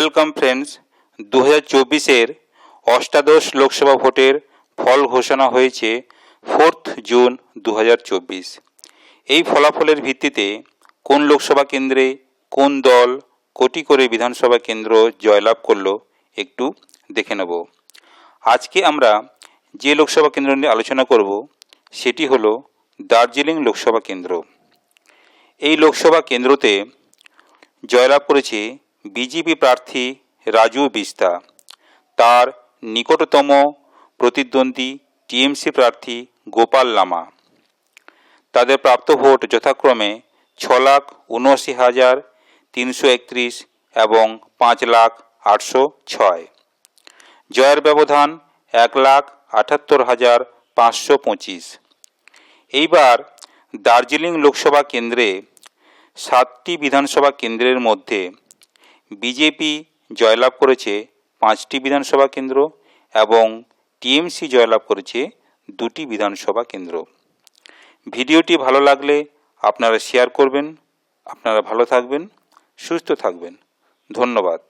Welcome friends, 2024-এর অষ্টাদশ লোকসভা ভোটের ফল ঘোষণা হয়েছে 4 জুন 2024। এই ফলাফলের ভিত্তিতে কোন লোকসভা কেন্দ্রে কোন দল কোটি করে বিধানসভা কেন্দ্র জয়লাভ করলো একটু দেখে নেব। আজকে আমরা যে লোকসভা কেন্দ্র নিয়ে আলোচনা করব সেটি হলো দার্জিলিং লোকসভা কেন্দ্র। এই লোকসভা কেন্দ্রতে জয়লাভ করেছে বিজেপি প্রার্থী রাজু বিস্তা। তার নিকটতম প্রতিদ্বন্দ্বী টিএমসি প্রার্থী গোপাল লামা। তাদের প্রাপ্ত ভোট যথাক্রমে 6,79,331 এবং 5,08,006। জয়ের ব্যবধান 1,78,525। এইবার দার্জিলিং লোকসভা কেন্দ্রে 7টি বিধানসভা কেন্দ্রের মধ্যে বিজেপি জয়লাভ করেছে 5টি বিধানসভা কেন্দ্র এবং টিএমসি জয়লাভ করেছে 2টি বিধানসভা কেন্দ্র। ভিডিওটি ভালো লাগলে আপনারা শেয়ার করবেন। আপনারা ভালো থাকবেন, সুস্থ থাকবেন। ধন্যবাদ।